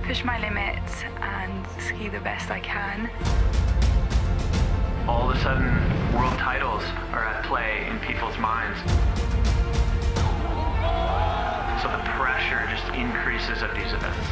push my limits and ski the best I can. All of a sudden, world titles are at play in people's minds. So the pressure just increases at these events.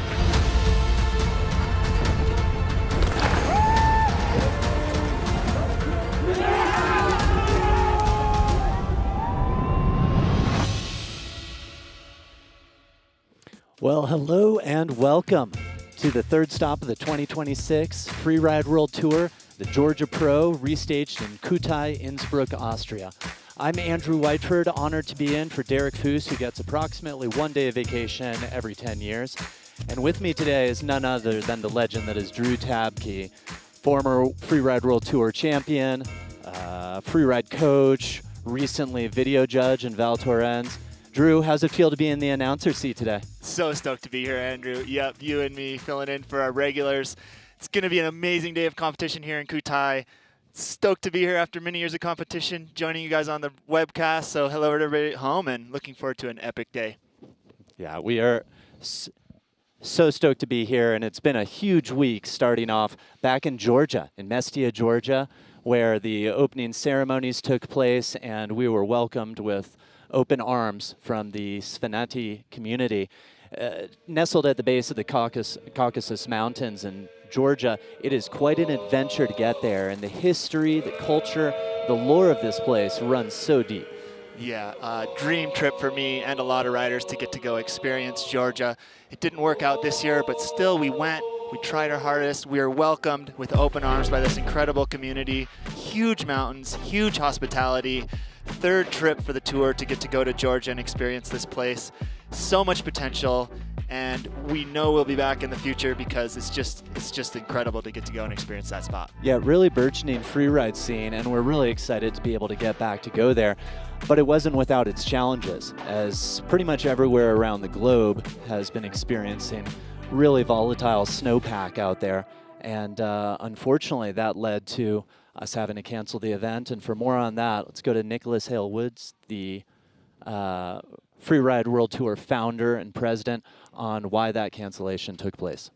Well, hello and welcome to the third stop of the 2026 Freeride World Tour, the Georgia Pro, restaged in Kühtai, Innsbruck, Austria. I'm Andrew Whiteford, honored to be in for Derek Foos, who gets approximately 1 day of vacation every 10 years. And with me today is none other than the legend that is Drew Tabke, former Freeride World Tour champion, freeride coach, recently video judge in Val Thorens. Drew, how's it feel to be in the announcer seat today? So stoked to be here, Andrew. Yep, you and me filling in for our regulars. It's going to be an amazing day of competition here in Kühtai. Stoked to be here after many years of competition, joining you guys on the webcast. So hello to everybody at home and looking forward to an epic day. Yeah, we are so stoked to be here, and it's been a huge week starting off back in Georgia, in Mestia, Georgia, where the opening ceremonies took place, and we were welcomed with open arms from the Svenati community. Nestled at the base of the Caucasus Mountains in Georgia, it is quite an adventure to get there, and the history, the culture, the lore of this place runs so deep. Yeah, dream trip for me and a lot of riders to get to go experience Georgia. It didn't work out this year, but still we went. We tried our hardest. We were welcomed with open arms by this incredible community. Huge mountains, huge hospitality. Third trip for the tour to get to go to Georgia and experience this place. So much potential, and we know we'll be back in the future because it's just incredible to get to go and experience that spot. Yeah, really burgeoning freeride scene, and we're really excited to be able to get back to go there. But it wasn't without its challenges, as pretty much everywhere around the globe has been experiencing really volatile snowpack out there. And unfortunately, that led to us having to cancel the event. And for more on that, let's go to Nicholas Hale Woods, the Freeride World Tour founder and president, on why that cancellation took place.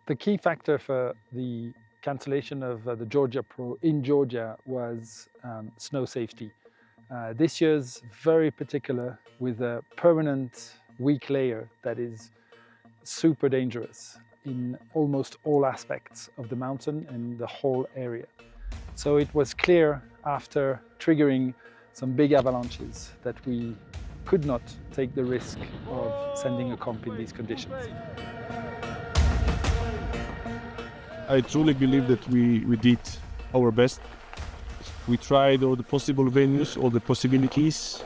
The key factor for the cancellation of the Georgia Pro in Georgia was snow safety. This year's very particular, with a permanent weak layer that is super dangerous in almost all aspects of the mountain and the whole area. So it was clear after triggering some big avalanches that we could not take the risk of sending a comp in these conditions. I truly believe that we did our best. We tried all the possible venues, all the possibilities,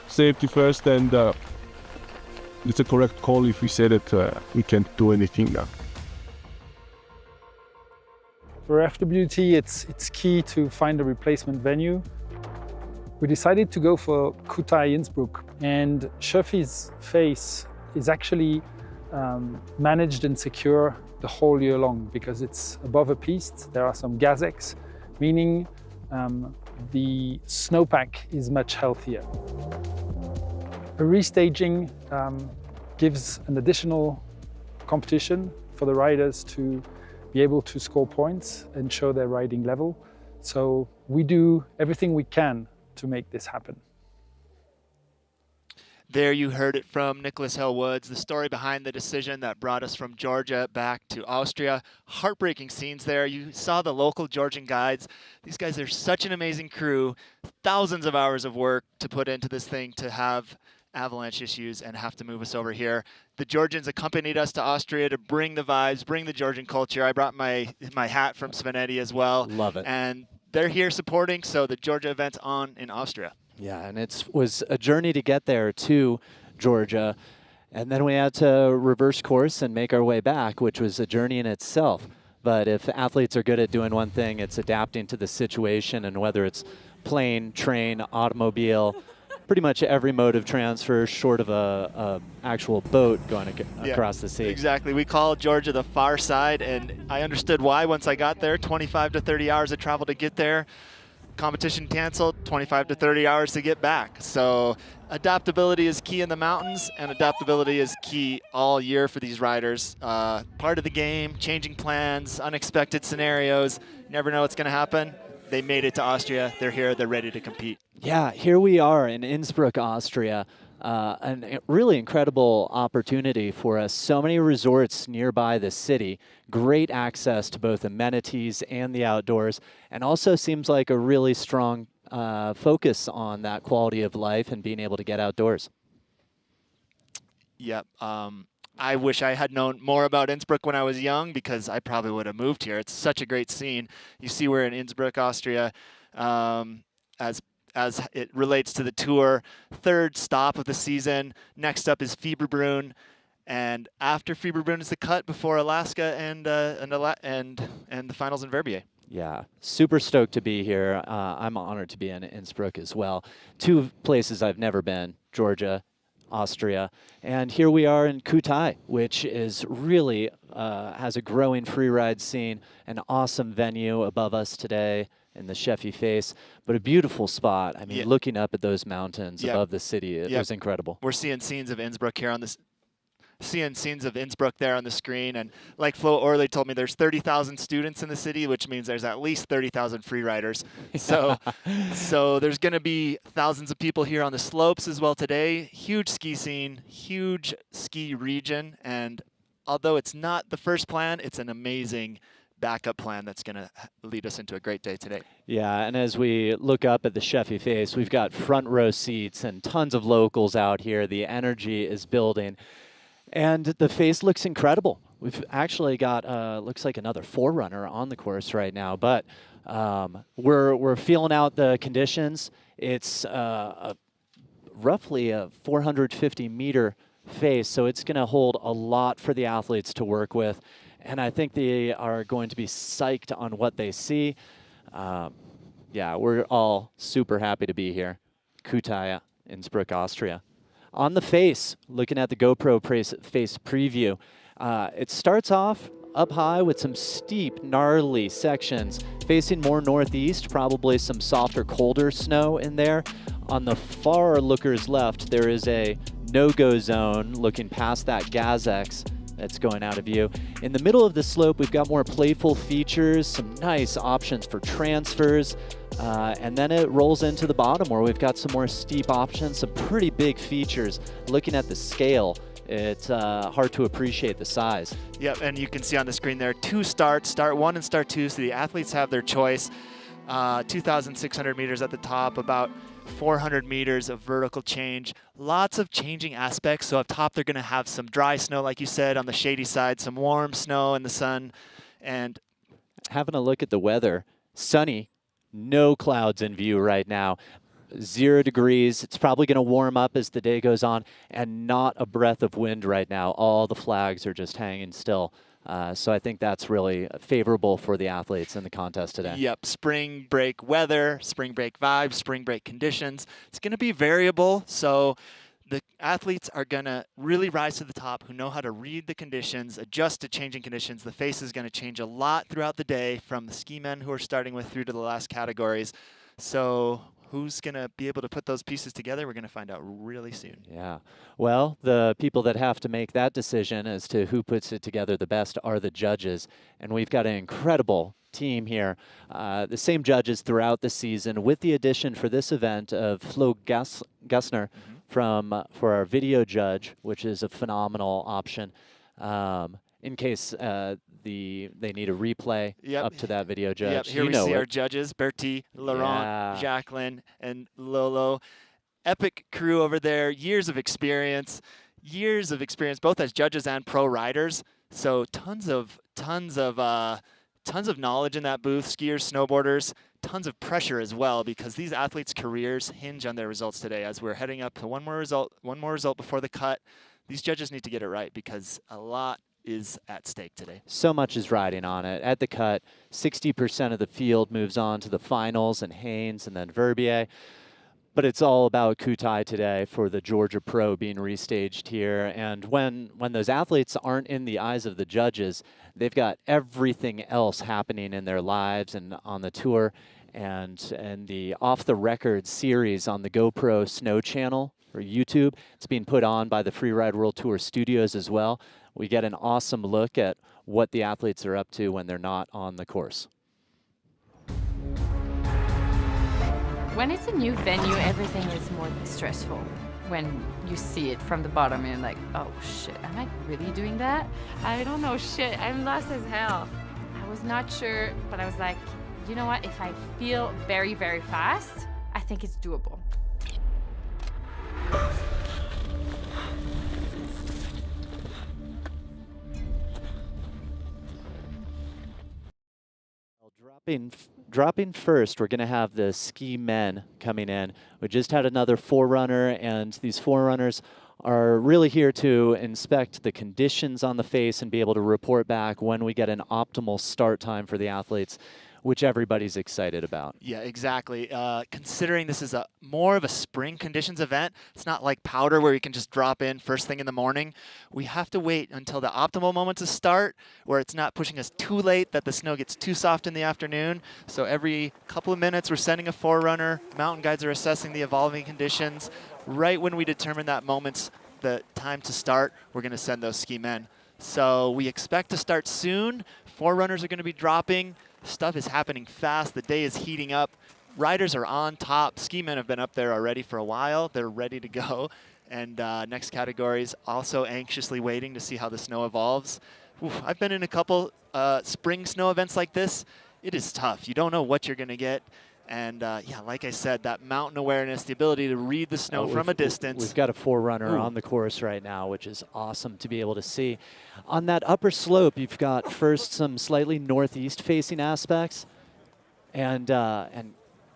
safety first, and it's a correct call if we say that we can't do anything now. For FWT, it's key to find a replacement venue. We decided to go for Kühtai Innsbruck, and Schöffi's face is actually managed and secure the whole year long because it's above a piste. There are some gazex, meaning the snowpack is much healthier. A restaging gives an additional competition for the riders to be able to score points and show their riding level. So we do everything we can to make this happen. There you heard it from Nicholas Hale Woods, the story behind the decision that brought us from Georgia back to Austria. Heartbreaking scenes there. You saw the local Georgian guides. These guys are such an amazing crew. Thousands of hours of work to put into this thing to have avalanche issues and have to move us over here. The Georgians accompanied us to Austria to bring the vibes, bring the Georgian culture. I brought my hat from Svenati as well. Love it. And they're here supporting, so the Georgia event's on in Austria. Yeah, and it was a journey to get there to Georgia, and then we had to reverse course and make our way back, which was a journey in itself. But if athletes are good at doing one thing, it's adapting to the situation, and whether it's plane, train, automobile, pretty much every mode of transfer short of a actual boat going across the sea. Exactly. We call Georgia the far side, and I understood why once I got there. 25 to 30 hours of travel to get there. competition canceled, 25 to 30 hours to get back. So adaptability is key in the mountains, and adaptability is key all year for these riders. Part of the game, changing plans, unexpected scenarios. You never know what's going to happen. They made it to Austria. They're here. They're ready to compete. Yeah, here we are in Innsbruck, Austria. A really incredible opportunity for us. So many resorts nearby the city, great access to both amenities and the outdoors, and also seems like a really strong focus on that quality of life and being able to get outdoors. Yep. I wish I had known more about Innsbruck when I was young, because I probably would have moved here. It's such a great scene. You see we're in Innsbruck, Austria, as it relates to the tour. Third stop of the season. Next up is Fieberbrunn, and after Fieberbrunn is the cut before Alaska and the finals in Verbier. Yeah, super stoked to be here. I'm honored to be in Innsbruck as well. Two places I've never been, Georgia, Austria, and here we are in Kühtai, which is really has a growing free ride scene, an awesome venue above us today in the Sheffy face, but a beautiful spot. I mean, looking up at those mountains above the city, it was incredible. We're seeing scenes of Innsbruck here on this. Seeing scenes of Innsbruck there on the screen, and like Flo Orley told me, there's 30,000 students in the city, which means there's at least 30,000 free riders. So there's going to be thousands of people here on the slopes as well today. Huge ski scene, huge ski region, and although it's not the first plan, it's an amazing backup plan that's going to lead us into a great day today. Yeah, and as we look up at the Sheffy face, we've got front row seats and tons of locals out here. The energy is building. And the face looks incredible. We've actually got, looks like another forerunner on the course right now, but we're feeling out the conditions. It's roughly a 450-meter face, so it's going to hold a lot for the athletes to work with. And I think they are going to be psyched on what they see. Yeah, we're all super happy to be here. Kühtai, Innsbruck, Austria. On the face, looking at the GoPro face preview, it starts off up high with some steep, gnarly sections, facing more northeast, probably some softer, colder snow in there. On the far looker's left, there is a no-go zone looking past that Gazex that's going out of view. In the middle of the slope, we've got more playful features, some nice options for transfers, and then it rolls into the bottom where we've got some more steep options, some pretty big features. Looking at the scale, it's hard to appreciate the size. Yep, and you can see on the screen there, two starts, start one and start two, so the athletes have their choice. 2,600 meters at the top, about 400 meters of vertical change. Lots of changing aspects. So up top, they're going to have some dry snow, like you said, on the shady side, some warm snow in the sun. And having a look at the weather, sunny, no clouds in view right now. 0 degrees. It's probably going to warm up as the day goes on, and not a breath of wind right now. All the flags are just hanging still. So I think that's really favorable for the athletes in the contest today. Yep, spring break weather, spring break vibes, spring break conditions. It's going to be variable, so the athletes are going to really rise to the top, who know how to read the conditions, adjust to changing conditions. The face is going to change a lot throughout the day, from the ski men who are starting with through to the last categories. So who's going to be able to put those pieces together? We're going to find out really soon. Yeah. Well, the people that have to make that decision as to who puts it together the best are the judges. And we've got an incredible team here. The same judges throughout the season, with the addition for this event of Flo Gessner for our video judge, which is a phenomenal option. In case they need a replay up to that video judge. Yep, here we see our judges, Bertie, Laurent, Jacqueline, and Lolo. Epic crew over there, years of experience, both as judges and pro riders. So tons of knowledge in that booth, skiers, snowboarders, tons of pressure as well, because these athletes' careers hinge on their results today. As we're heading up to one more result before the cut, these judges need to get it right, because a lot is at stake today. So much is riding on it. At the cut, 60% of the field moves on to the finals and Haynes and then Verbier. But it's all about Kühtai today for the Georgia Pro being restaged here. And when those athletes aren't in the eyes of the judges, they've got everything else happening in their lives and on the tour. and the Off the Record series on the GoPro Snow channel or YouTube. It's being put on by the Freeride World Tour studios as well. We get an awesome look at what the athletes are up to when they're not on the course. When it's a new venue, everything is more stressful. When you see it from the bottom and you're like, oh shit, am I really doing that? I don't know shit, I'm lost as hell. I was not sure, but I was like, you know what, if I feel very, very fast, I think it's doable. Dropping first, we're going to have the ski men coming in. We just had another forerunner, and these forerunners are really here to inspect the conditions on the face and be able to report back when we get an optimal start time for the athletes, which everybody's excited about. Yeah, exactly. Considering this is more of a spring conditions event, it's not like powder where you can just drop in first thing in the morning. We have to wait until the optimal moment to start, where it's not pushing us too late that the snow gets too soft in the afternoon. So every couple of minutes, we're sending a forerunner. Mountain guides are assessing the evolving conditions. Right when we determine that moment's the time to start, we're going to send those ski men. So we expect to start soon. Forerunners are going to be dropping. Stuff is happening fast. The day is heating up. Riders are on top. Ski men have been up there already for a while. They're ready to go. And next categories also anxiously waiting to see how the snow evolves. Oof, I've been in a couple spring snow events like this. It is tough. You don't know what you're going to get. And yeah, like I said, that mountain awareness, the ability to read the snow from a distance. We've got a forerunner on the course right now, which is awesome to be able to see. On that upper slope, you've got first some slightly northeast facing aspects. And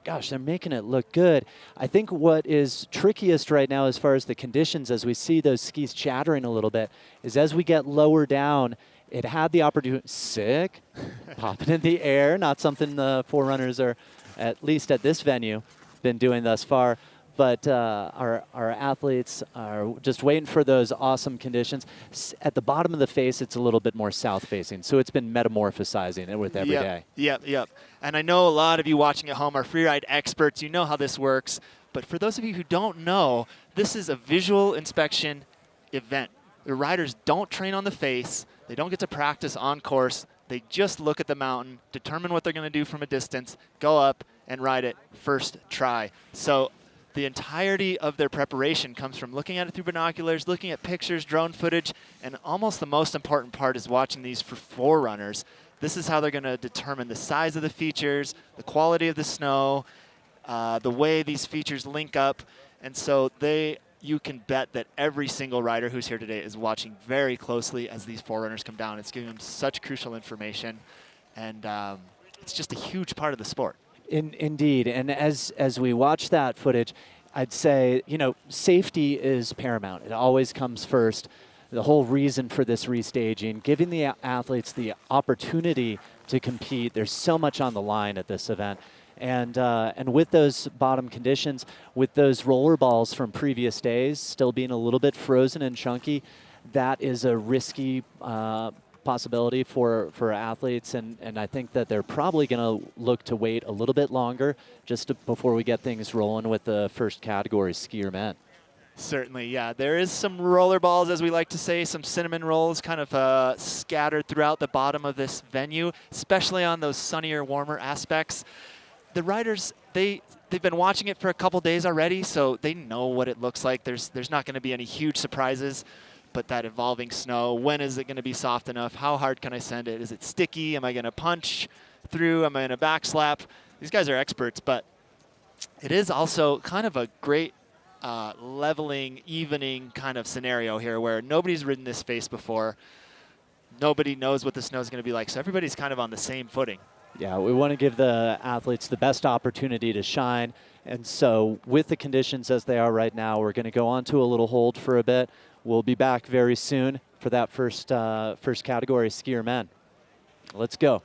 gosh, they're making it look good. I think what is trickiest right now as far as the conditions, as we see those skis chattering a little bit, is as we get lower down, it had the opportunity, sick, popping in the air, not something the forerunners are, at least at this venue, been doing thus far. But our athletes are just waiting for those awesome conditions. At the bottom of the face, it's a little bit more south-facing, so it's been metamorphosizing it with every day. Yep. And I know a lot of you watching at home are freeride experts. You know how this works. But for those of you who don't know, this is a visual inspection event. The riders don't train on the face. They don't get to practice on course. They just look at the mountain, determine what they're going to do from a distance, go up and ride it first try. So the entirety of their preparation comes from looking at it through binoculars, looking at pictures, drone footage, and almost the most important part is watching these for forerunners. This is how they're going to determine the size of the features, the quality of the snow, the way these features link up. And so you can bet that every single rider who's here today is watching very closely as these forerunners come down. It's giving them such crucial information, and it's just a huge part of the sport. Indeed, and as we watch that footage, I'd say, you know, safety is paramount. It always comes first. The whole reason for this restaging, giving the athletes the opportunity to compete. There's so much on the line at this event. And with those bottom conditions, with those roller balls from previous days still being a little bit frozen and chunky, that is a risky possibility for athletes. And I think that they're probably going to look to wait a little bit longer before we get things rolling with the first category, skier men. Certainly, yeah. There is some roller balls, as we like to say, some cinnamon rolls kind of scattered throughout the bottom of this venue, especially on those sunnier, warmer aspects. The riders, they've been watching it for a couple days already, so they know what it looks like. There's not going to be any huge surprises, but that evolving snow, when is it going to be soft enough? How hard can I send it? Is it sticky? Am I going to punch through? Am I going to backslap? These guys are experts, but it is also kind of a great leveling, evening kind of scenario here where nobody's ridden this face before. Nobody knows what the snow is going to be like, so everybody's kind of on the same footing. Yeah, we want to give the athletes the best opportunity to shine. And so with the conditions as they are right now, we're going to go on to a little hold for a bit. We'll be back very soon for that first category, skier men. Let's go.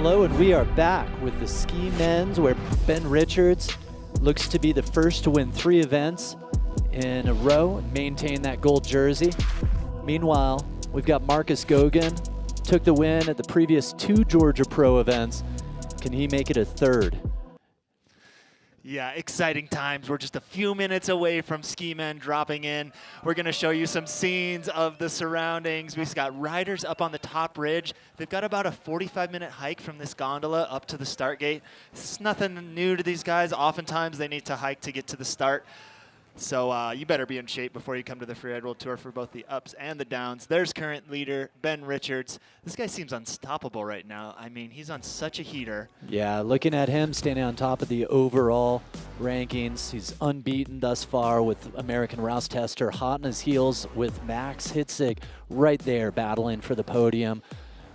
Hello, and we are back with the ski men's, where Ben Richards looks to be the first to win 3 events in a row and maintain that gold jersey. Meanwhile, we've got Marcus Gogan, took the win at the previous 2 Georgia Pro events. Can he make it a 3rd? Yeah, exciting times. We're just a few minutes away from ski men dropping in. We're going to show you some scenes of the surroundings. We've got riders up on the top ridge. They've got about a 45-minute hike from this gondola up to the start gate. It's nothing new to these guys. Oftentimes they need to hike to get to the start. So you better be in shape before you come to the Freeride World Tour for both the ups and the downs. There's current leader, Ben Richards. This guy seems unstoppable right now. I mean, he's on such a heater. Yeah, looking at him standing on top of the overall rankings, he's unbeaten thus far with American Rouse Tester hot on his heels with Max Hitzig right there battling for the podium.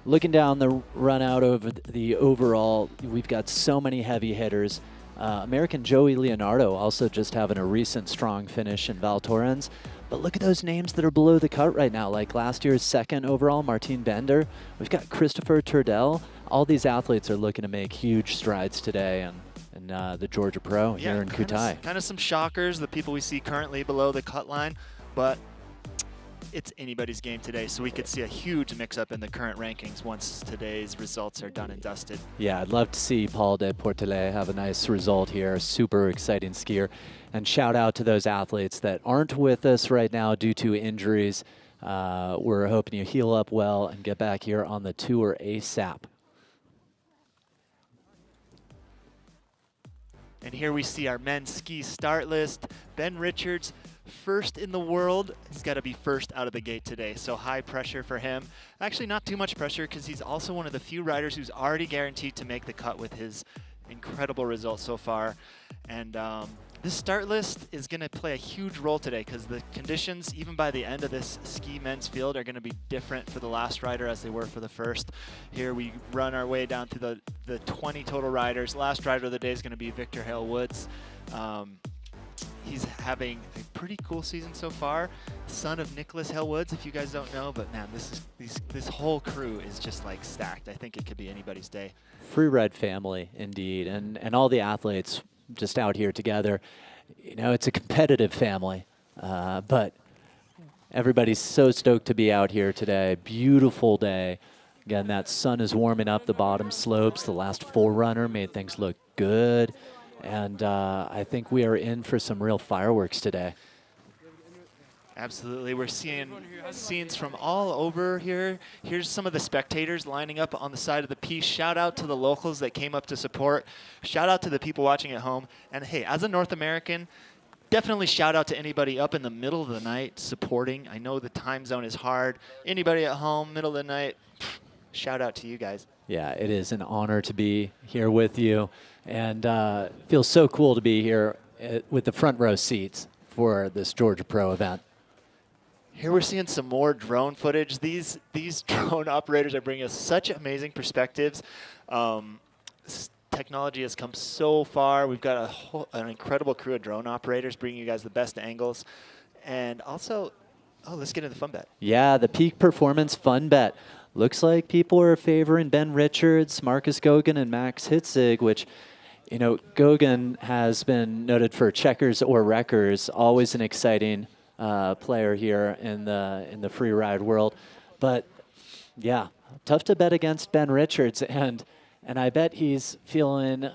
Looking down the run out over the overall, we've got so many heavy hitters. American Joey Leonardo also just having a recent strong finish in Val Thorens. But look at those names that are below the cut right now, like last year's 2nd overall, Martin Bender. We've got Christopher Turdell. All these athletes are looking to make huge strides today in the Georgia Pro here in Kühtai. Kind of some shockers, the people we see currently below the cut line, but it's anybody's game today, so we could see a huge mix-up in the current rankings once today's results are done and dusted. Yeah, I'd love to see Paul de Portelet have a nice result here. Super exciting skier. And shout out to those athletes that aren't with us right now due to injuries. We're hoping you heal up well and get back here on the tour ASAP. And here we see our men's ski start list. Ben Richards, first in the world. He's got to be first out of the gate today, so high pressure for him. Actually, not too much pressure because he's also one of the few riders who's already guaranteed to make the cut with his incredible results so far. And this start list is going to play a huge role today because the conditions, even by the end of this ski men's field, are going to be different for the last rider as they were for the first. Here we run our way down to the 20 total riders. Last rider of the day is going to be Victor Hale Woods. He's having a pretty cool season so far. Son of Nicholas Hale Woods, if you guys don't know, but man, this whole crew is just like stacked. I think it could be anybody's day. Freeride family, indeed, and all the athletes just out here together. You know, it's a competitive family, but everybody's so stoked to be out here today. Beautiful day. Again, that sun is warming up the bottom slopes. The last Forerunner made things look good. And I think we are in for some real fireworks today. Absolutely. We're seeing scenes from all over here. Here's some of the spectators lining up on the side of the piece. Shout out to the locals that came up to support. Shout out to the people watching at home. And hey, as a North American, definitely shout out to anybody up in the middle of the night supporting. I know the time zone is hard. Anybody at home, middle of the night, shout out to you guys. Yeah, it is an honor to be here with you. And it feels so cool to be here with the front row seats for this Georgia Pro event. Here we're seeing some more drone footage. These drone operators are bringing us such amazing perspectives. Technology has come so far. We've got an incredible crew of drone operators bringing you guys the best angles. And also, let's get into the fun bet. Yeah, the peak performance fun bet. Looks like people are favoring Ben Richards, Marcus Gogan, and Max Hitzig, which, you know, Gogan has been noted for checkers or wreckers, always an exciting player here in the free ride world. But yeah, tough to bet against Ben Richards, and I bet he's feeling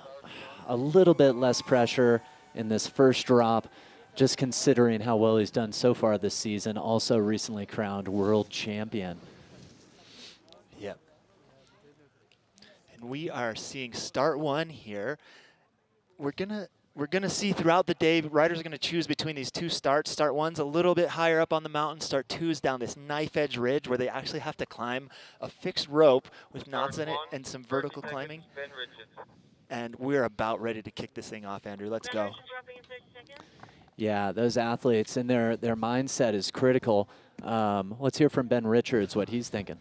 a little bit less pressure in this first drop, just considering how well he's done so far this season. Also recently crowned world champion. Yep. And we are seeing start one here. We're gonna see throughout the day, riders are gonna choose between these 2 starts. Start one's a little bit higher up on the mountain. Start two is down this knife edge ridge where they actually have to climb a fixed rope with knots in it and some vertical climbing. And we're about ready to kick this thing off, Andrew. Let's go. Yeah, those athletes and their mindset is critical. Let's hear from Ben Richards what he's thinking.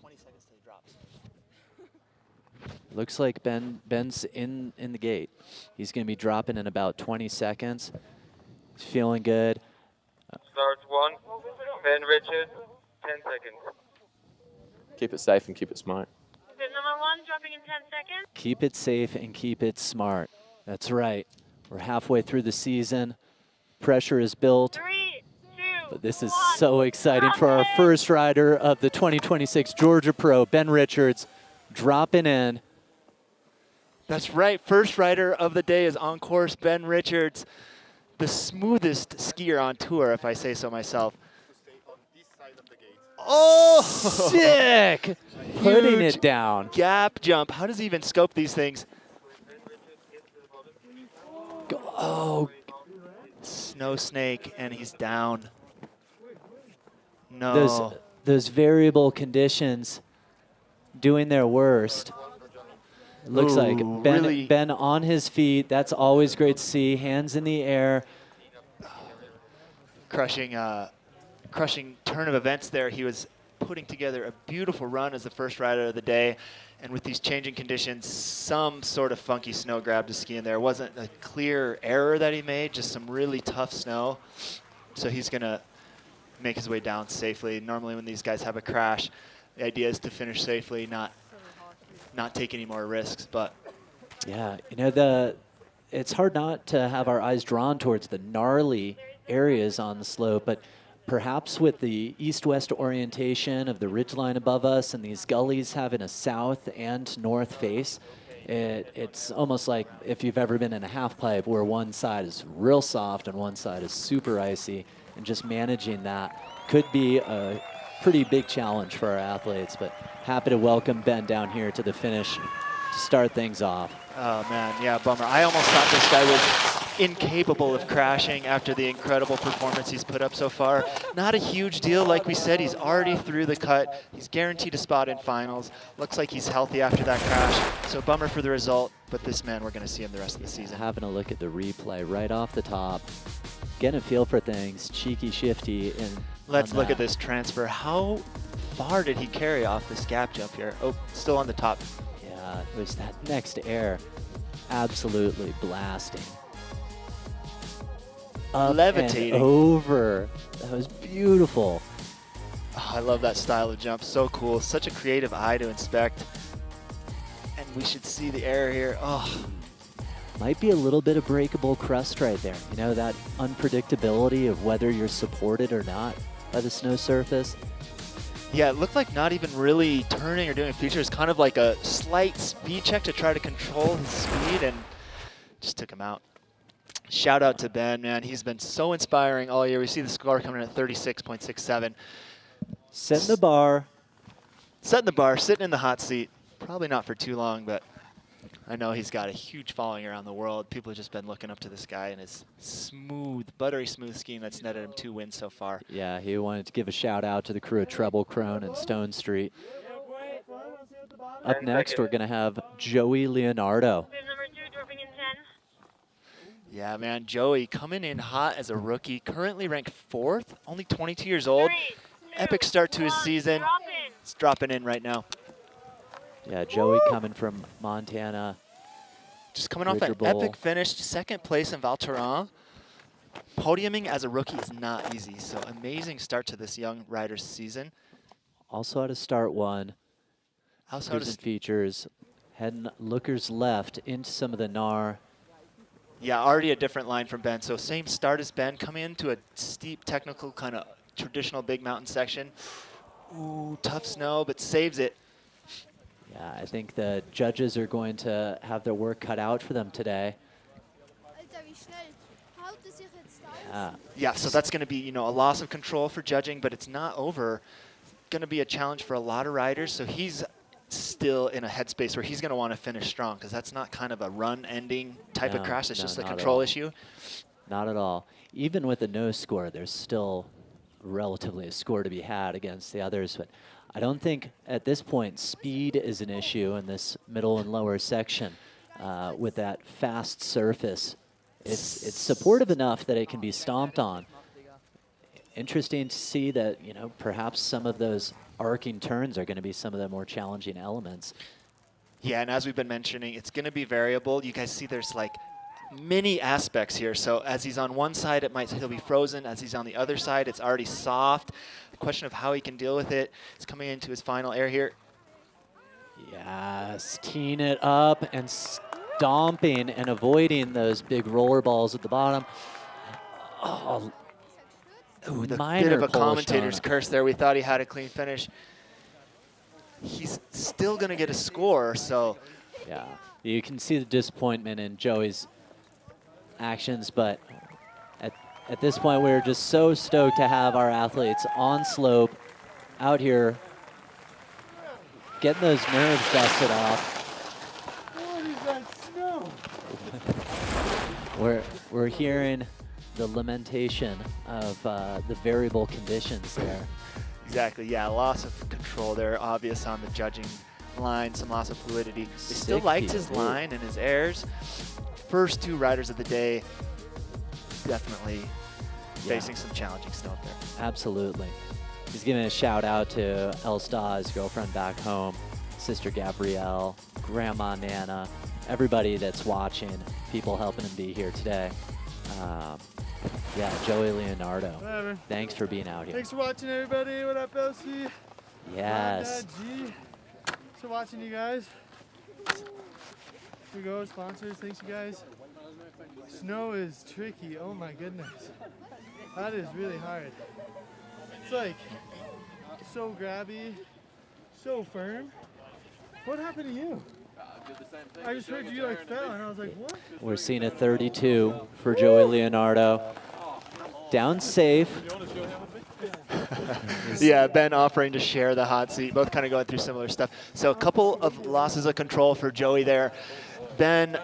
20 seconds till he drops. Looks like Ben's in the gate. He's going to be dropping in about 20 seconds. He's feeling good. Start one. Ben Richards, 10 seconds. Keep it safe and keep it smart. Number 1, dropping in 10 seconds. Keep it safe and keep it smart. That's right. We're halfway through the season. Pressure is built. 3, 2, But this is 1. so exciting for our first rider of the 2026 Georgia Pro, Ben Richards, dropping in. That's right. First rider of the day is on course, Ben Richards, the smoothest skier on tour, if I say so myself. Oh, Sick! Putting Huge it down. gap jump. How does he even scope these things? Oh, Snow snake, and he's down. No. those variable conditions doing their worst. Looks Ooh, like really- Ben on his feet. That's always great to see. Hands in the air. Crushing turn of events there. He was putting together a beautiful run as the first rider of the day. And with these changing conditions, some sort of funky snow grabbed his ski in there. It wasn't a clear error that he made, just some really tough snow. So he's going to make his way down safely. Normally when these guys have a crash, the idea is to finish safely, not take any more risks. But Yeah, you know, it's hard not to have our eyes drawn towards the gnarly areas on the slope, but perhaps with the east-west orientation of the ridgeline above us and these gullies having a south and north face, it's almost like if you've ever been in a half pipe where one side is real soft and one side is super icy, and just managing that could be a pretty big challenge for our athletes. But happy to welcome Ben down here to the finish to start things off. oh man, yeah, bummer. I almost thought this guy was incapable of crashing after the incredible performance he's put up so far. Not a huge deal, like we said, he's already through the cut. He's guaranteed a spot in finals. Looks like he's healthy after that crash. So bummer for the result, but this man, we're gonna see him the rest of the season. Having a look at the replay right off the top, getting a feel for things, cheeky, shifty. And Let's look at this transfer. How far did he carry off this gap jump here? Oh, still on the top. Yeah, it was that next air, absolutely blasting. Up Levitating. and over. That was beautiful. Oh, I love that style of jump. So cool. Such a creative eye to inspect. And we should see the air here. Oh, Might be a little bit of breakable crust right there. You know, that unpredictability of whether you're supported or not by the snow surface. yeah, it looked like not even really turning or doing features. Kind of like a slight speed check to try to control his speed, and just took him out. Shout out to Ben, man. He's been so inspiring all year. We see the score coming in at 36.67. Setting the bar. Setting the bar, sitting in the hot seat. Probably not for too long, but I know he's got a huge following around the world. People have just been looking up to this guy and his smooth, buttery smooth skiing that's netted him 2 wins so far. Yeah, he wanted to give a shout out to the crew of Treble Crone and Stone Street. Up next, we're going to have Joey Leonardo. Number 2, dropping in 10. Yeah, man, Joey coming in hot as a rookie, currently ranked 4th, only 22 years old. 3, 2, Epic start to his 1, season. drop in. He's dropping in right now. Yeah, Joey coming from Montana. Just coming off an Ridger Bowl. epic finish, 2nd place in Val Thorens. Podiuming as a rookie is not easy, so amazing start to this young rider's season. Also had a start one. Also, Cruising features. Heading lookers left into some of the gnar. yeah, already a different line from Ben. So same start as Ben, coming into a steep, technical, kind of traditional big mountain section. Ooh, tough snow, but saves it. Yeah, I think the judges are going to have their work cut out for them today. Yeah, Yeah, so that's going to be, you know, a loss of control for judging, but it's not over. Going to be a challenge for a lot of riders. So he's still in a headspace where he's going to want to finish strong, because that's not kind of a run-ending type of No, crash. It's no, just a not at control all. issue. not at all. Even with a no score, there's still relatively a score to be had against the others. But I don't think at this point speed is an issue in this middle and lower section with that fast surface. It's supportive enough that it can be stomped on. Interesting to see that, you know, perhaps some of those arcing turns are going to be some of the more challenging elements. Yeah, and as we've been mentioning, it's going to be variable. You guys see there's like many aspects here. So as he's on one side, he'll be frozen. As he's on the other side, it's already soft. The question of how he can deal with it is coming into his final air here. Yes, teeing it up and stomping and avoiding those big roller balls at the bottom. Oh, Ooh, the minor bit of a Polish commentator's donut. curse there. We thought he had a clean finish. He's still going to get a score, so. Yeah, you can see the disappointment in Joey's actions, but at this point, we're just so stoked to have our athletes on slope out here getting those nerves dusted off. What is that snow? We're hearing the lamentation of the variable conditions there. Exactly, yeah, loss of control there, obvious on the judging line, some loss of fluidity. They still liked his line and his airs. First two riders of the day, definitely facing some challenging stuff there. Absolutely. He's giving a shout out to Elsta, his girlfriend back home, Sister Gabrielle, Grandma Nana, everybody that's watching, people helping him be here today. Yeah, Joey Leonardo. Whatever. Thanks for being out here. Thanks for watching, everybody. What up, LC? Yes. Dad, G. Thanks for watching, you guys. Here we go, sponsors. Thanks, you guys. Snow is tricky. Oh my goodness. That is really hard. It's like so grabby, so firm. What happened to you? I just heard you like fell and I was like, what? We're seeing a 32 for Joey Leonardo. Down safe. Yeah, Ben offering to share the hot seat, both kind of going through similar stuff. So a couple of losses of control for Joey there. Ben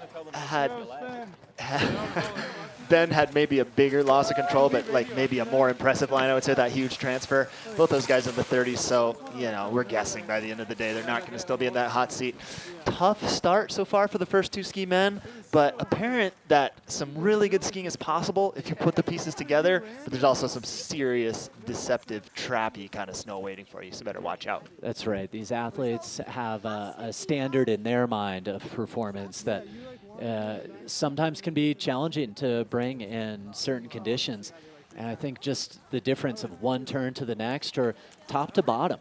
had maybe a bigger loss of control, but like maybe a more impressive line, I would say, that huge transfer. Both those guys in the 30s, so, you know, we're guessing by the end of the day they're not going to still be in that hot seat. Tough start so far for the first two ski men, but apparent that some really good skiing is possible if you put the pieces together, but there's also some serious, deceptive, trappy kind of snow waiting for you, so better watch out. That's right. These athletes have a standard in their mind of performance that sometimes can be challenging to bring in certain conditions. And I think just the difference of one turn to the next or top to bottom,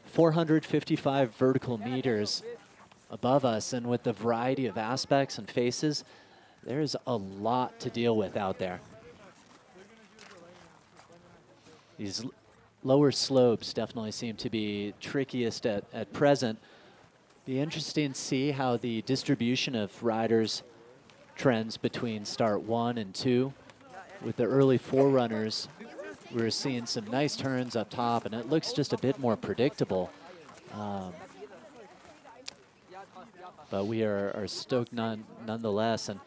455 vertical meters above us, and with the variety of aspects and faces, there's a lot to deal with out there. These lower slopes definitely seem to be trickiest at present. Be interesting to see how the distribution of riders trends between start 1 and 2. With the early forerunners, we're seeing some nice turns up top, and it looks just a bit more predictable. But we are stoked nonetheless. And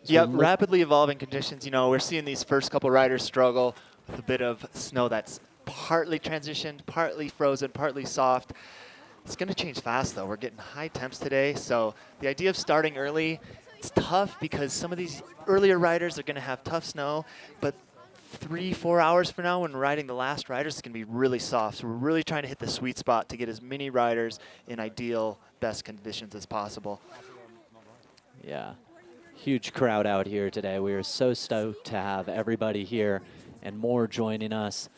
so yeah, rapidly evolving conditions. You know, we're seeing these first couple riders struggle with a bit of snow that's partly transitioned, partly frozen, partly soft. It's going to change fast, though. We're getting high temps today, so the idea of starting early, it's tough because some of these earlier riders are going to have tough snow, but 3-4 hours from now when riding the last riders, it's going to be really soft. So we're really trying to hit the sweet spot to get as many riders in ideal, best conditions as possible. Yeah, huge crowd out here today. We are so stoked to have everybody here and more joining us.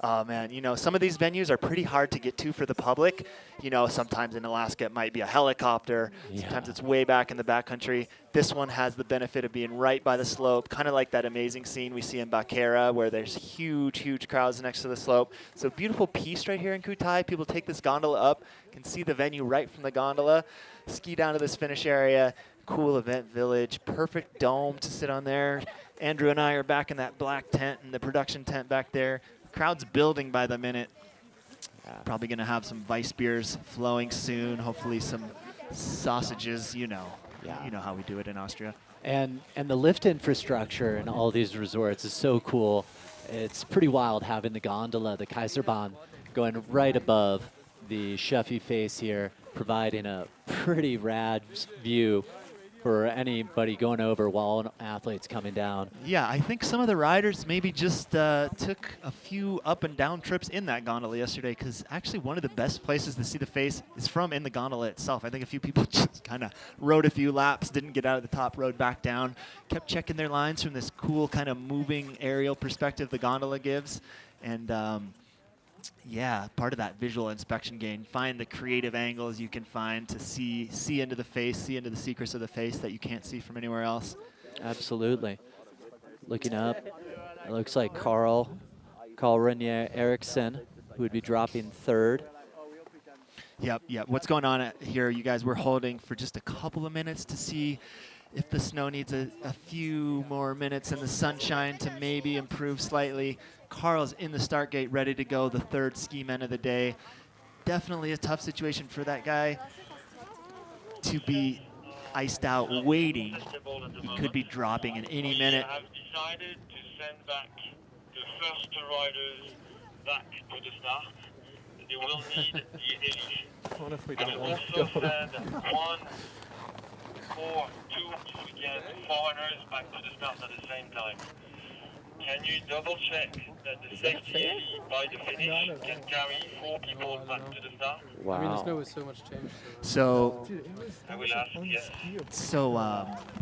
Oh man, you know, some of these venues are pretty hard to get to for the public. You know, sometimes in Alaska it might be a helicopter. Yeah. Sometimes it's way back in the backcountry. This one has the benefit of being right by the slope, kind of like that amazing scene we see in Baqueira where there's huge, huge crowds next to the slope. So beautiful piece right here in Kühtai. People take this gondola up, can see the venue right from the gondola, ski down to this finish area. Cool event village, perfect dome to sit on there. Andrew and I are back in that black tent and the production tent back there. Crowd's building by the minute. Probably going to have some Weiss beers flowing soon. Hopefully some sausages, you know. Yeah. You know how we do it in Austria. And the lift infrastructure in all these resorts is so cool. It's pretty wild having the gondola, the Kaiserbahn, going right above the Shuffy face here, providing a pretty rad view for anybody going over while an athlete's coming down. Yeah, I think some of the riders maybe just took a few up and down trips in that gondola yesterday, because actually one of the best places to see the face is from in the gondola itself. I think a few people just kind of rode a few laps, didn't get out of the top, rode back down, kept checking their lines from this cool kind of moving aerial perspective the gondola gives. And yeah, part of that visual inspection game. Find the creative angles you can find to see into the face, see into the secrets of the face that you can't see from anywhere else. Absolutely. Looking up, it looks like Carl Renier Eriksson, who would be dropping third. Yep. What's going on here, you guys? We're holding for just a couple of minutes to see if the snow needs a few more minutes in the sunshine to maybe improve slightly. Carl's in the start gate, ready to go, the third ski man of the day. Definitely a tough situation for that guy to be iced out, waiting. He could be dropping in any minute. We have decided to send back the first riders back to the start. They will need the elite. What if we We don't will want also to go? send 1 or 2 weekend foreigners back to the start at the same time. Can you double check that the safety elite by the finish can carry 4 people back to the start? Wow. I mean, the snow was so much changed. So, I will ask, yes.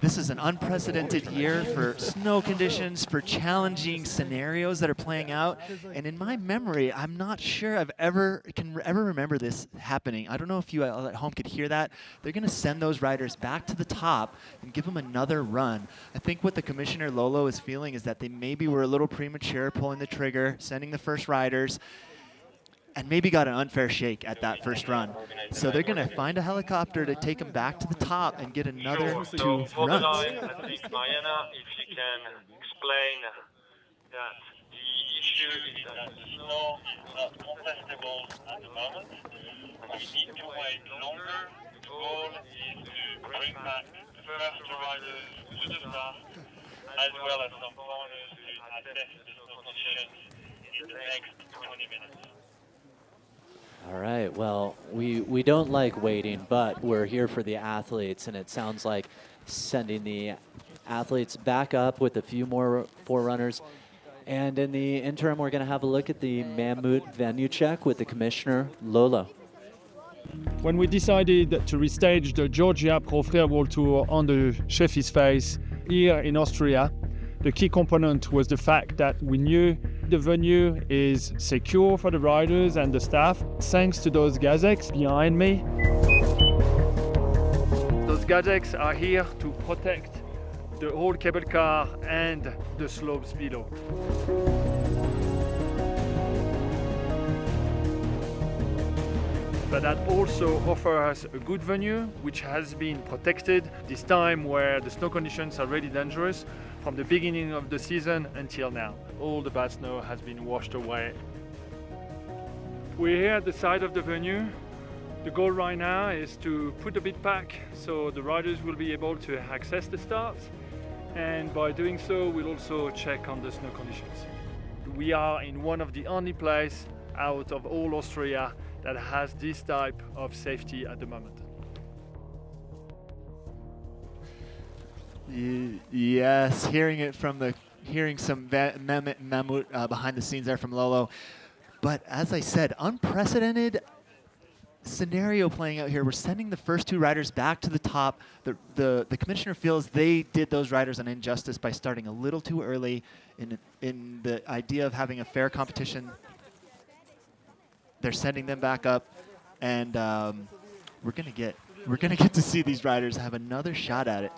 this is an unprecedented year for snow conditions, for challenging scenarios that are playing out. And in my memory, I'm not sure I've ever remember this happening. I don't know if you at home could hear that. They're going to send those riders back to the top and give them another run. I think what the Commissioner Lolo is feeling is that they maybe were a little premature pulling the trigger, sending the first riders, and maybe got an unfair shake at that first run. So they're going to find a helicopter to take them back to the top and get another Sure. 2 So for the runs. line, I think Mariana, if you can explain that the issue is that the snow is not contestable at the moment. We need to wait longer. The goal is to bring back the first riders to the start, as well as some foreigners to assess the snow conditions in the next 20 minutes. All right, well, we don't like waiting, but we're here for the athletes, and it sounds like sending the athletes back up with a few more forerunners. And in the interim, we're going to have a look at the Mammut venue check with the Commissioner, Lolo. When we decided to restage the Georgia Pro Freeride World Tour on the Sheffy's Face here in Austria, the key component was the fact that we knew the venue is secure for the riders and the staff, thanks to those Gazex behind me. Those Gazex are here to protect the whole cable car and the slopes below. But that also offers us a good venue, which has been protected this time where the snow conditions are really dangerous from the beginning of the season until now. All the bad snow has been washed away. We're here at the side of the venue. The goal right now is to put a bit back so the riders will be able to access the starts, and by doing so we'll also check on the snow conditions. We are in one of the only places out of all Austria that has this type of safety at the moment. Yes, hearing some Mammut behind the scenes there from Lolo. But as I said, unprecedented scenario playing out here. We're sending the first 2 riders back to the top. The Commissioner feels they did those riders an injustice by starting a little too early in the idea of having a fair competition. They're sending them back up, and we're gonna get to see these riders have another shot at it.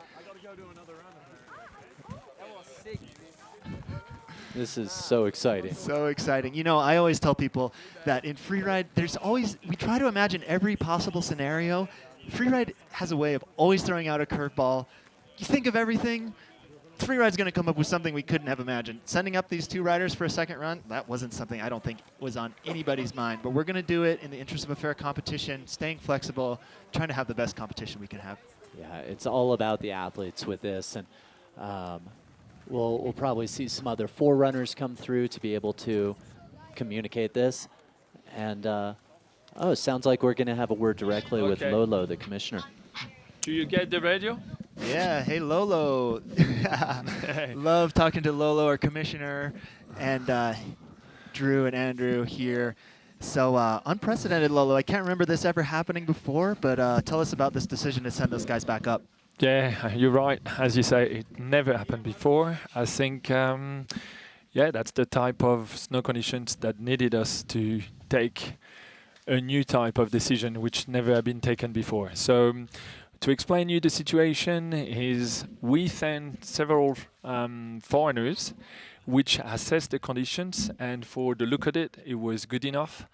This is so exciting. So exciting. You know, I always tell people that in freeride, we try to imagine every possible scenario. Freeride has a way of always throwing out a curveball. You think of everything, Freeride's going to come up with something we couldn't have imagined. Sending up these 2 riders for a second run, that wasn't something I don't think was on anybody's mind. But we're going to do it in the interest of a fair competition, staying flexible, trying to have the best competition we can have. Yeah, it's all about the athletes with this, and we'll probably see some other forerunners come through to be able to communicate this. And it sounds like we're going to have a word directly with Lolo, the Commissioner. Do you get the radio? Yeah, hey Lolo. Love talking to Lolo, our Commissioner, and Drew and Andrew here. So unprecedented, Lolo. I can't remember this ever happening before, but tell us about this decision to send those guys back up. Yeah, you're right. As you say, it never happened before. I think, yeah, that's the type of snow conditions that needed us to take a new type of decision which never had been taken before. So to explain you the situation is we sent several foreigners which assessed the conditions, and for the look at it, it was good enough.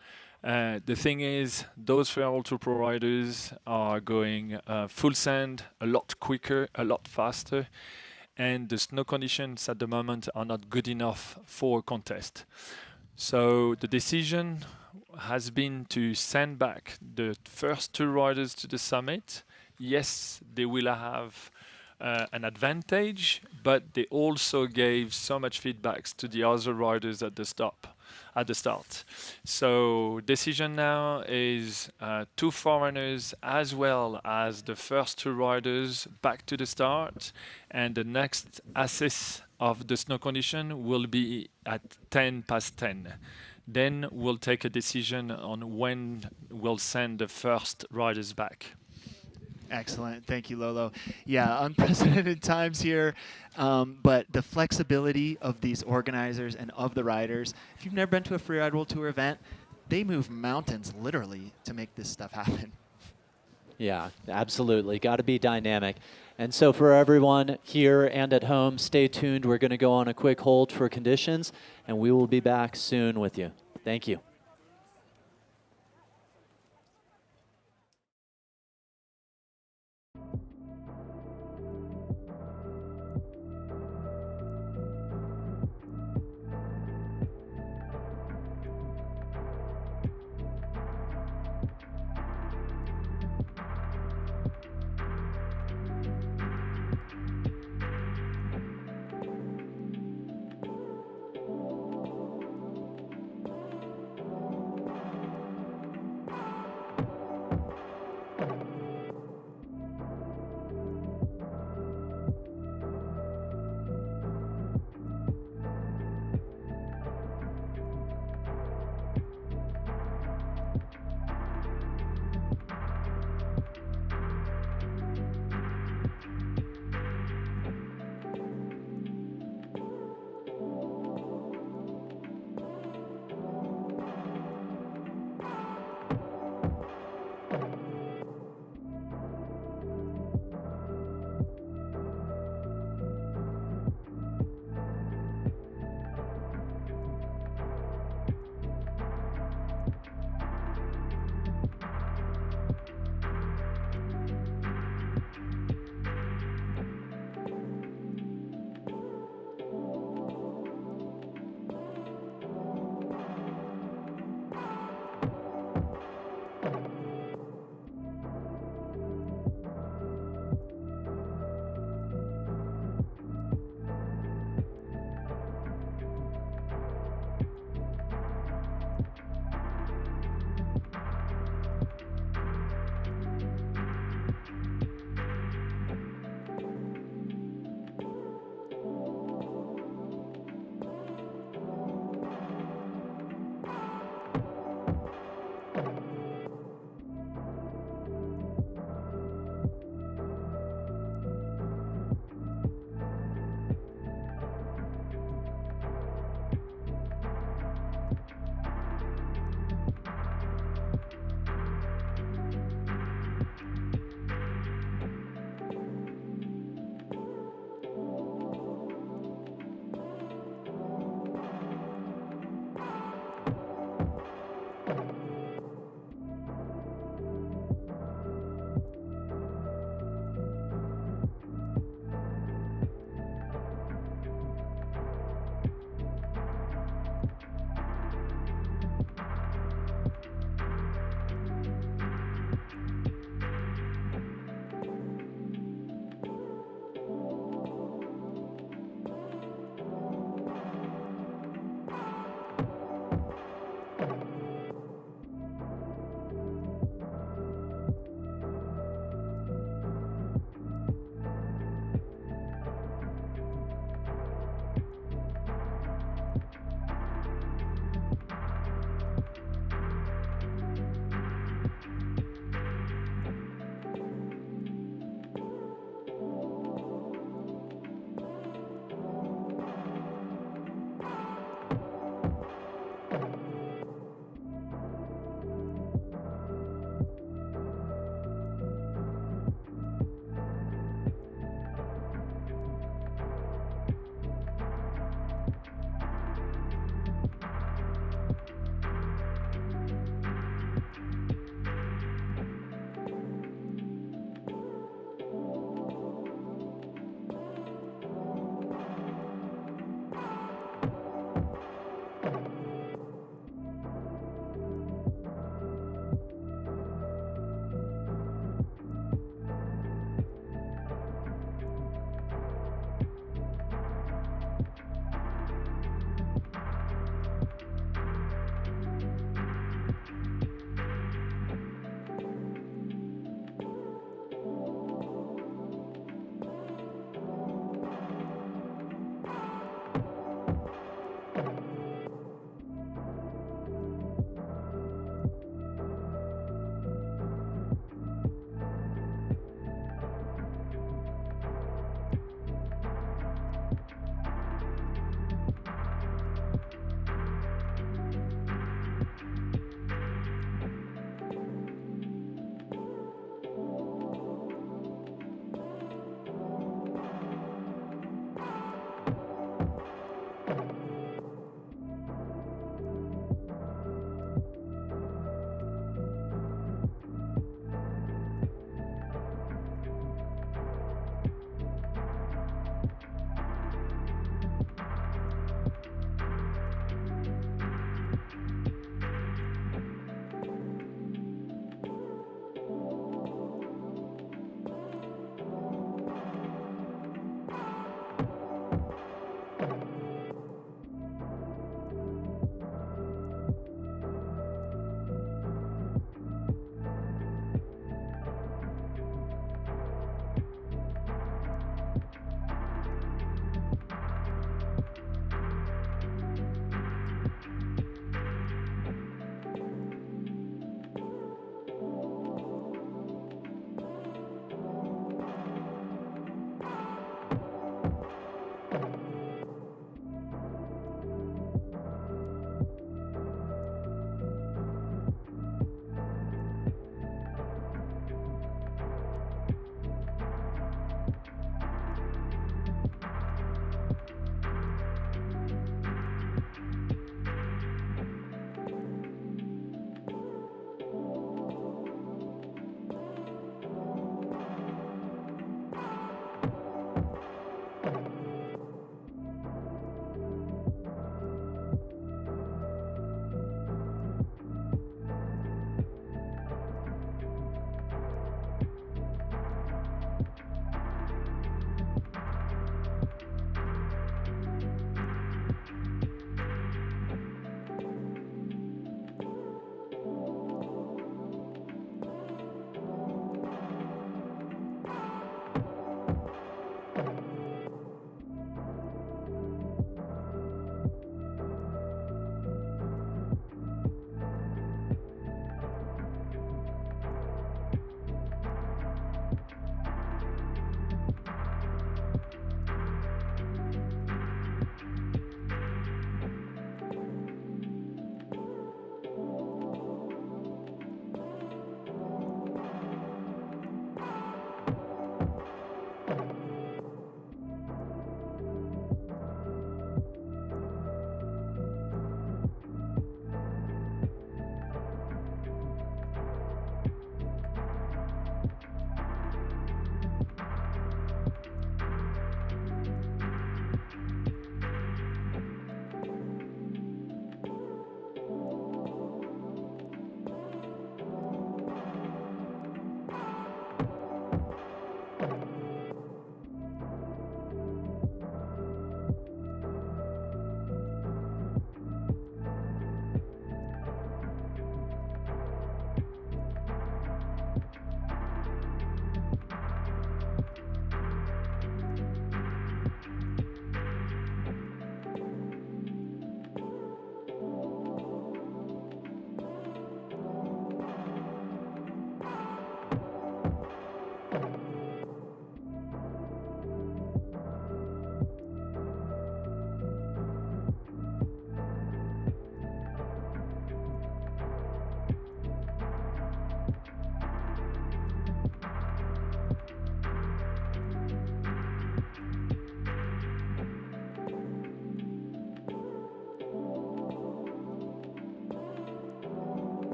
The thing is, those freeride tour providers are going full sand a lot quicker, a lot faster, and the snow conditions at the moment are not good enough for a contest. So the decision has been to send back the first two riders to the summit. Yes, they will have an advantage, but they also gave so much feedbacks to the other riders at the start. So decision now is two foreigners as well as the first two riders back to the start, and the next assess of the snow condition will be at 10 past 10. Then we'll take a decision on when we'll send the first riders back. Excellent. Thank you, Lolo. Yeah, unprecedented times here, but the flexibility of these organizers and of the riders. If you've never been to a Freeride World Tour event, they move mountains literally to make this stuff happen. Yeah, absolutely. Got to be dynamic. And so for everyone here and at home, stay tuned. We're going to go on a quick hold for conditions, and we will be back soon with you. Thank you.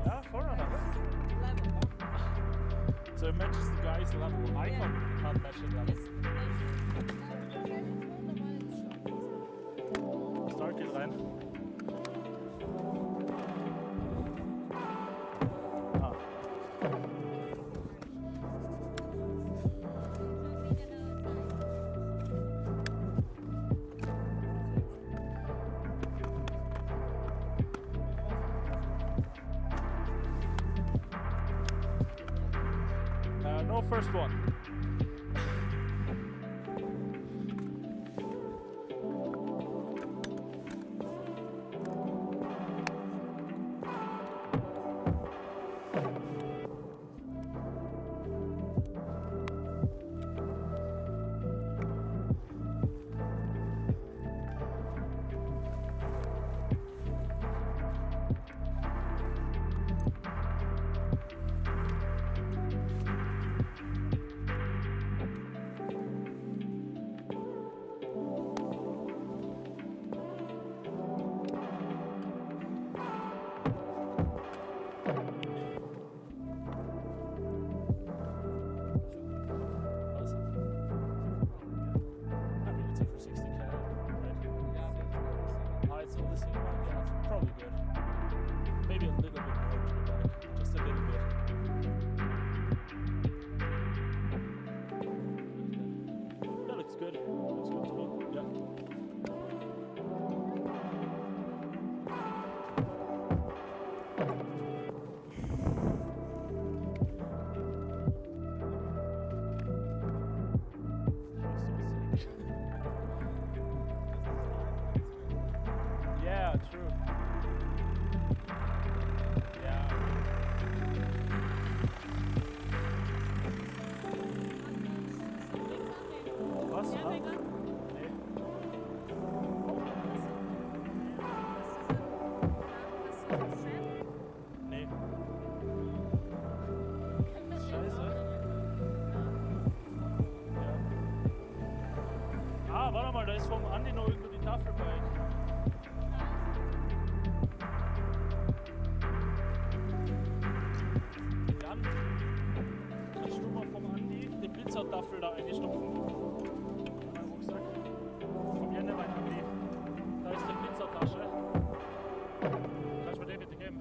Yeah, Forerunner. So it matches the guy's level. I can't match the level. Start geht rein. No first one. Yeah, true. Yeah. Was? Ja, nee. Nee. Scheiße. Ja. Ah, warte mal, da ist vom Andi noch irgendwo die Tafel bei. Jan, kannst du mal vom Andi die Pizzatafel da einstopfen? In meinen Rucksack. Komm hier, nimm ein Andi. Da ist die Pizzatasche. Kannst du mir den bitte geben?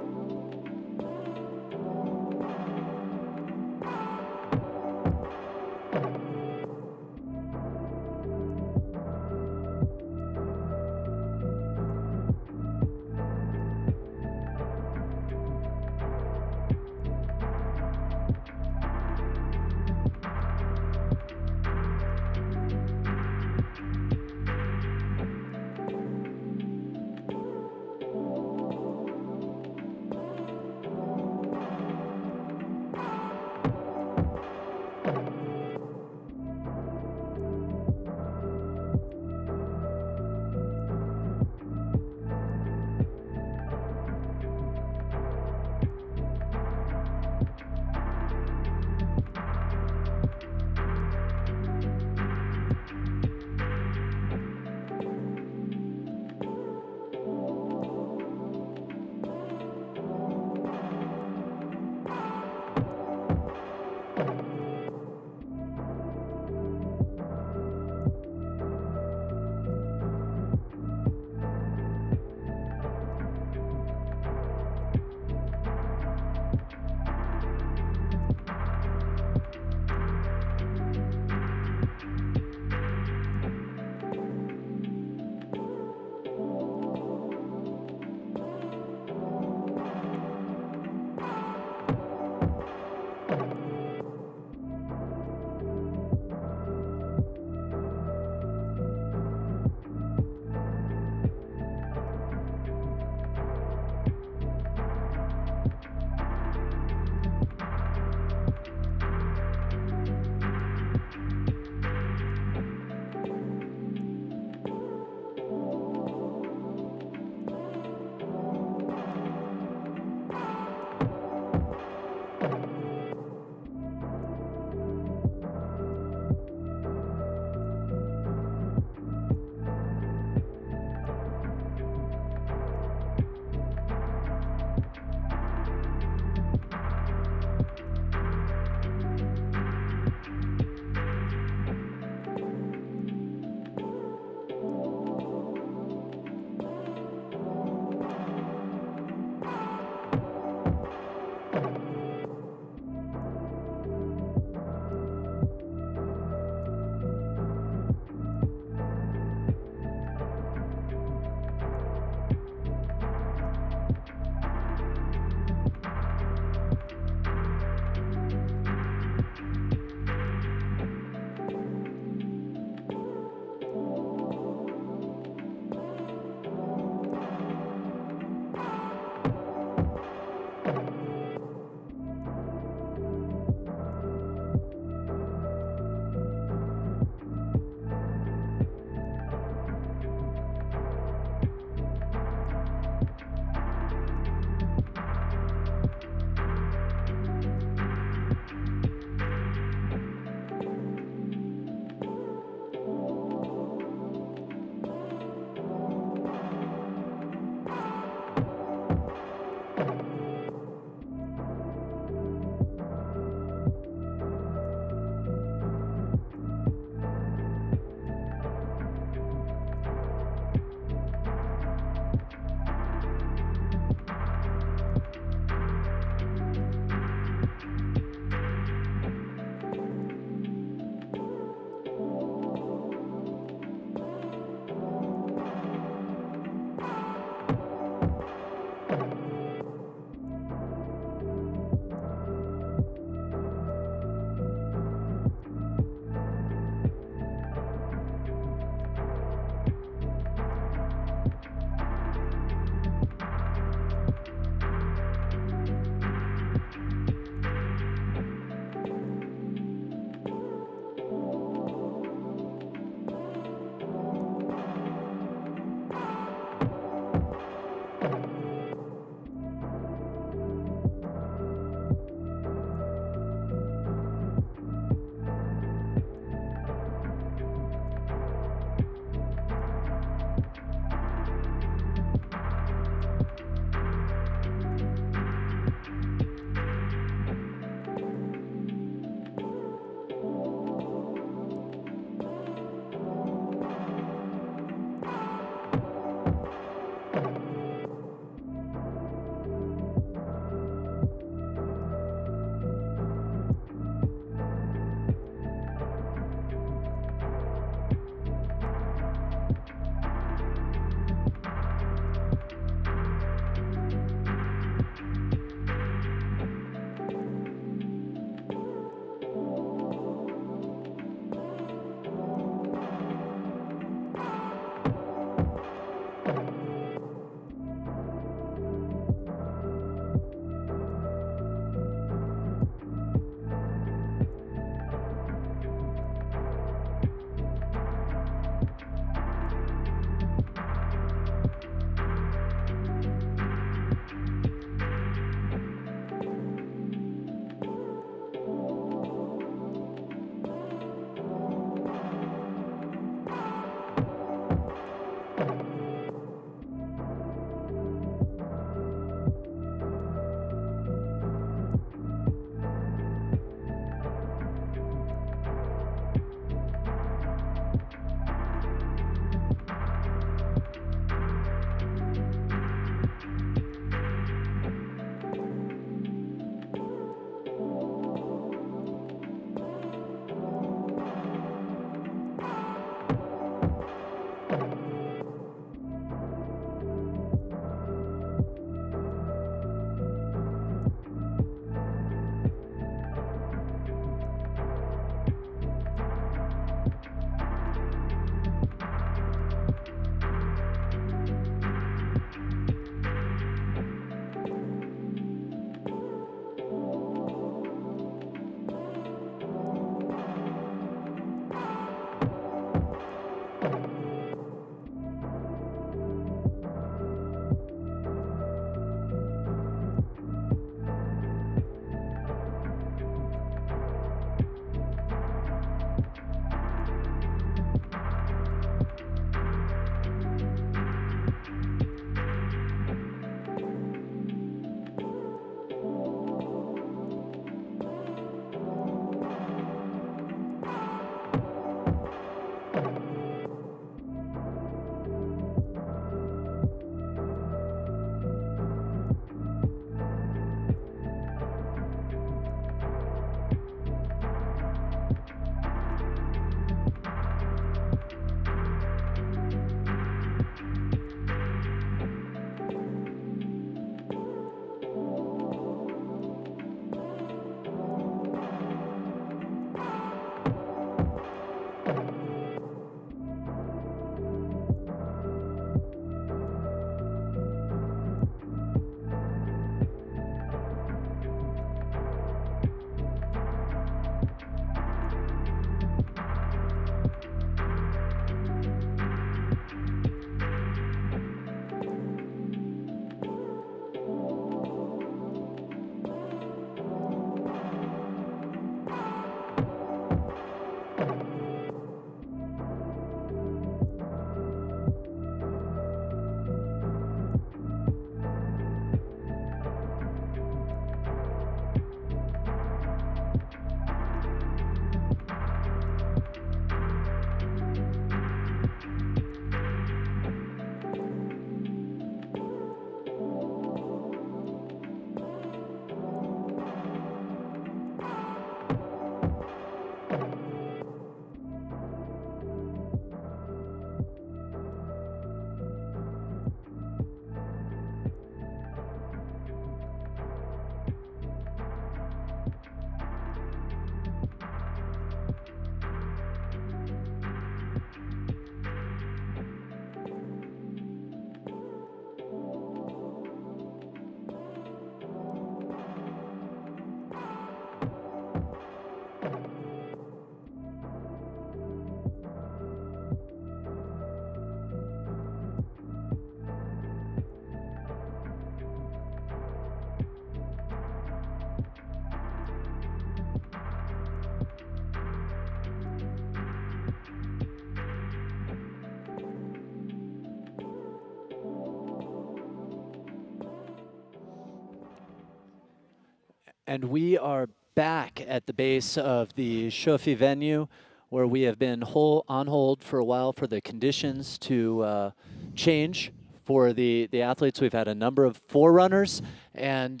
And we are back at the base of the Shofi venue, where we have been on hold for a while for the conditions to change for the athletes. We've had a number of forerunners, and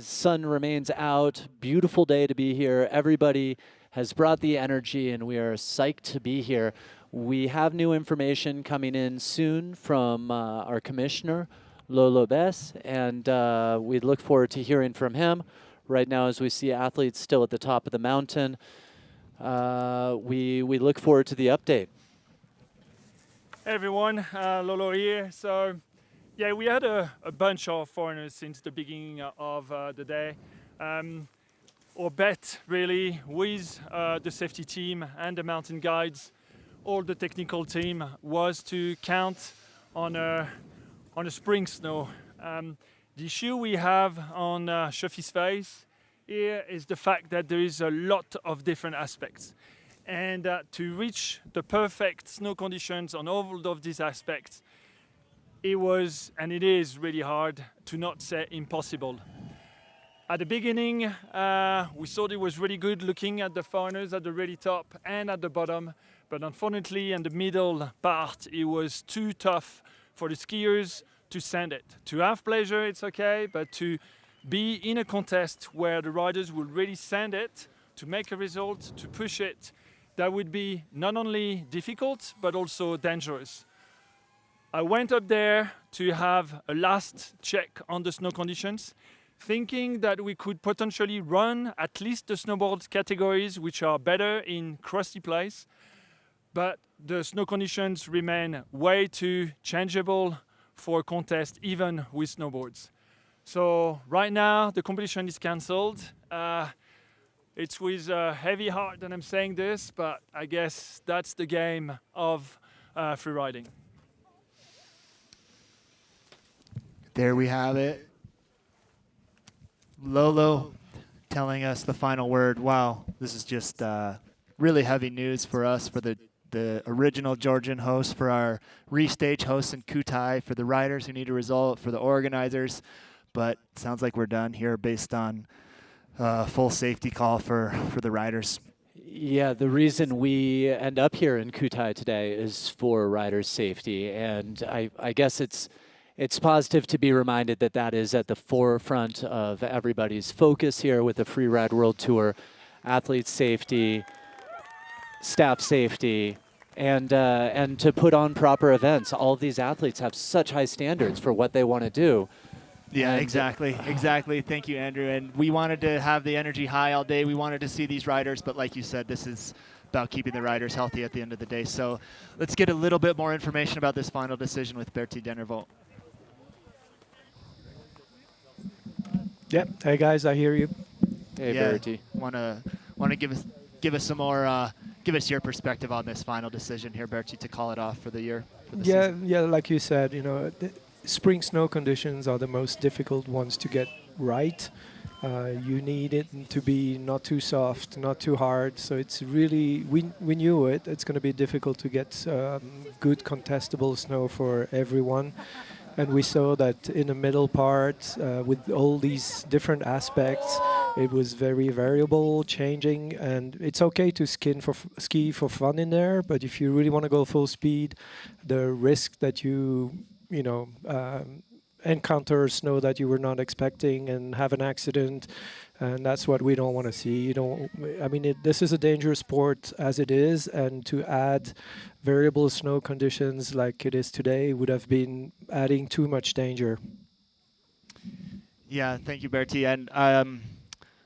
sun remains out. Beautiful day to be here. Everybody has brought the energy, and we are psyched to be here. We have new information coming in soon from our commissioner, Lolo Bess, and we look forward to hearing from him. Right now, as we see athletes still at the top of the mountain, we look forward to the update. Hey everyone, Lolo here. So, yeah, we had a bunch of foreigners since the beginning of the day. Our bet, really, with the safety team and the mountain guides, all the technical team, was to count on a spring snow. The issue we have on Shofi's face here is the fact that there is a lot of different aspects. And to reach the perfect snow conditions on all of these aspects, it was, and it is really hard, to not say impossible. At the beginning, we thought it was really good looking at the foreigners at the really top and at the bottom, but unfortunately in the middle part, it was too tough for the skiers to send it. To have pleasure, it's okay, but to be in a contest where the riders will really send it, to make a result, to push it, that would be not only difficult, but also dangerous. I went up there to have a last check on the snow conditions, thinking that we could potentially run at least the snowboard categories, which are better in crusty place, but the snow conditions remain way too changeable for a contest, even with snowboards. So right now, the competition is cancelled. It's with a heavy heart that I'm saying this, but I guess that's the game of free riding. There we have it. Lolo telling us the final word. Wow, this is just really heavy news for us, for the original Georgian host, for our restage hosts in Kühtai, for the riders who need a result, for the organizers. But it sounds like we're done here based on full safety call for the riders. Yeah, the reason we end up here in Kühtai today is for riders' safety, and I guess it's positive to be reminded that that is at the forefront of everybody's focus here with the Freeride World Tour: athlete safety, staff safety, and to put on proper events. All of these athletes have such high standards for what they want to do. Yeah, exactly. Thank you, Andrew. And we wanted to have the energy high all day. We wanted to see these riders, but like you said, this is about keeping the riders healthy at the end of the day. So let's get a little bit more information about this final decision with Bertie Denervold. Yep. Hey guys, I hear you. Hey, Bertie. Want to give us some more give us your perspective on this final decision here, Bertie, to call it off for the year. For the season. Yeah, like you said, you know, spring snow conditions are the most difficult ones to get right. You need it to be not too soft, not too hard. So it's really, we knew it. It's going to be difficult to get good contestable snow for everyone. And we saw that in the middle part, with all these different aspects, it was very variable, changing, and it's okay to ski for fun in there. But if you really want to go full speed, the risk that you encounter snow that you were not expecting and have an accident, and that's what we don't want to see. I mean, this is a dangerous sport as it is, and to add variable snow conditions like it is today would have been adding too much danger. Yeah, thank you, Bertie. And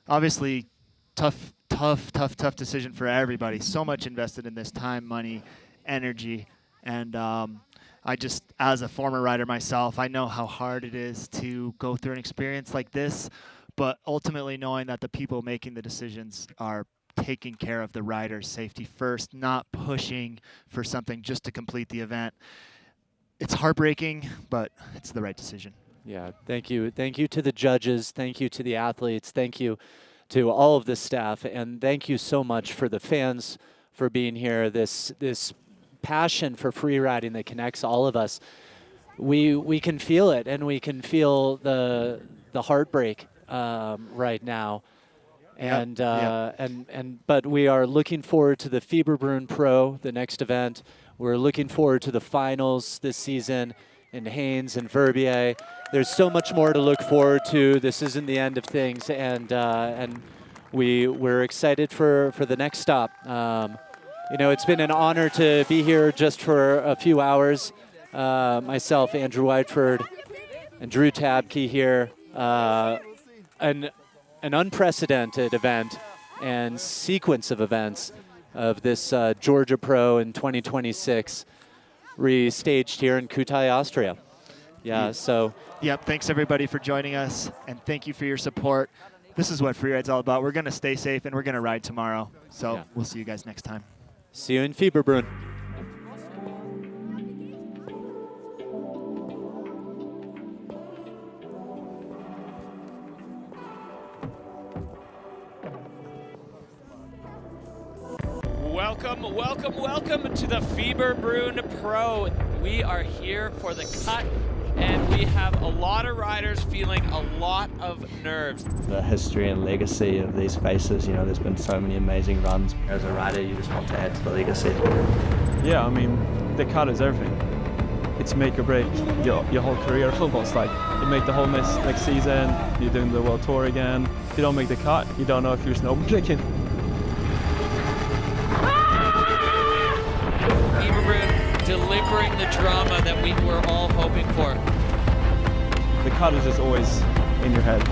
obviously, tough decision for everybody. So much invested in this: time, money, energy, and I just, as a former rider myself, I know how hard it is to go through an experience like this, but ultimately knowing that the people making the decisions are taking care of the rider's safety first, not pushing for something just to complete the event. It's heartbreaking, but it's the right decision. Yeah, thank you. Thank you to the judges. Thank you to the athletes. Thank you to all of the staff. And thank you so much for the fans for being here. This passion for free riding that connects all of us. We can feel it, and we can feel the heartbreak right now. And but we are looking forward to the Fieberbrunn Pro, the next event. We're looking forward to the finals this season in Haynes and Verbier. There's so much more to look forward to. This isn't the end of things, and we're excited for the next stop. You know, it's been an honor to be here just for a few hours. Myself, Andrew Whiteford, and Drew Tabke here. An unprecedented event and sequence of events of this Georgia Pro in 2026, restaged here in Kühtai, Austria. Yeah, so. Yep, thanks everybody for joining us, and thank you for your support. This is what Freeride's all about. We're going to stay safe, and we're going to ride tomorrow. So we'll see you guys next time. See you in Fieberbrunn. Welcome to the Fieberbrunn Pro. We are here for the cut, and we have a lot of riders feeling a lot of nerves. The history and legacy of these faces, you know, there's been so many amazing runs. As a rider, you just want to add to the legacy. Yeah, I mean, the cut is everything. It's make or break your whole career almost. Like, you make the whole next season, you're doing the World Tour again. If you don't make the cut, you don't know if you're snowboarding again. Fieberbrunn delivering the drama that we were all hoping for. The cut is just always in your head.